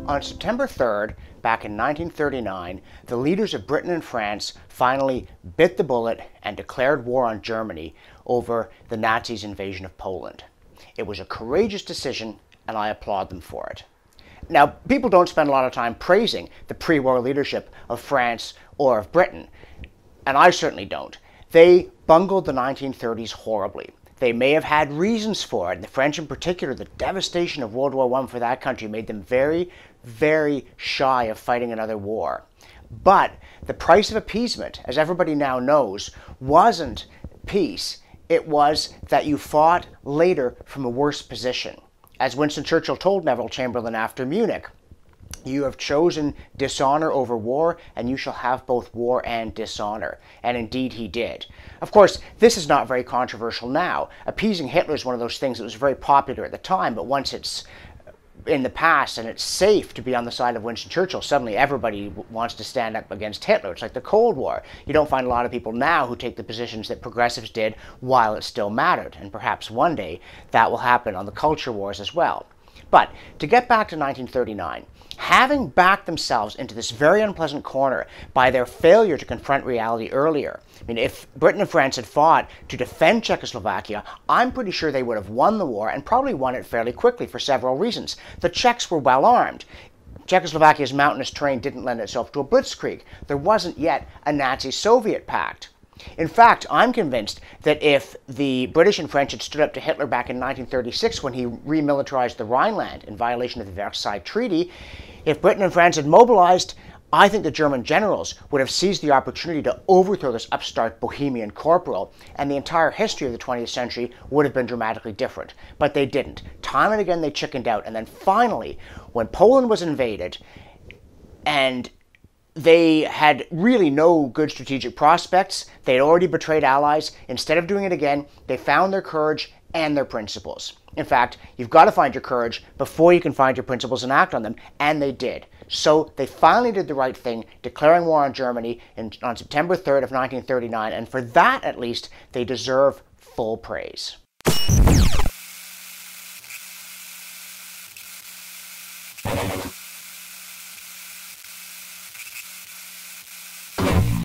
On September 3rd, back in 1939, the leaders of Britain and France finally bit the bullet and declared war on Germany over the Nazis' invasion of Poland. It was a courageous decision, and I applaud them for it. Now, people don't spend a lot of time praising the pre-war leadership of France or of Britain, and I certainly don't. They bungled the 1930s horribly. They may have had reasons for it. The French in particular, the devastation of World War I for that country made them very, very shy of fighting another war. But the price of appeasement, as everybody now knows, wasn't peace. It was that you fought later from a worse position. As Winston Churchill told Neville Chamberlain after Munich, "You have chosen dishonor over war, and you shall have both war and dishonor." And indeed he did. Of course, this is not very controversial now. Appeasing Hitler is one of those things that was very popular at the time, but once it's in the past and it's safe to be on the side of Winston Churchill, suddenly everybody wants to stand up against Hitler. It's like the Cold War. You don't find a lot of people now who take the positions that progressives did while it still mattered. And perhaps one day that will happen on the culture wars as well. But to get back to 1939, having backed themselves into this very unpleasant corner by their failure to confront reality earlier. I mean, if Britain and France had fought to defend Czechoslovakia, I'm pretty sure they would have won the war and probably won it fairly quickly for several reasons. The Czechs were well armed. Czechoslovakia's mountainous terrain didn't lend itself to a blitzkrieg. There wasn't yet a Nazi-Soviet pact. In fact, I'm convinced that if the British and French had stood up to Hitler back in 1936 when he remilitarized the Rhineland in violation of the Versailles Treaty, if Britain and France had mobilized, I think the German generals would have seized the opportunity to overthrow this upstart Bohemian corporal, and the entire history of the 20th century would have been dramatically different. But they didn't. Time and again they chickened out, and then finally, when Poland was invaded, and they had really no good strategic prospects, they had already betrayed allies. Instead of doing it again, they found their courage and their principles. In fact, you've got to find your courage before you can find your principles and act on them, and they did. So they finally did the right thing, declaring war on Germany on September 3rd of 1939, and for that, at least, they deserve full praise.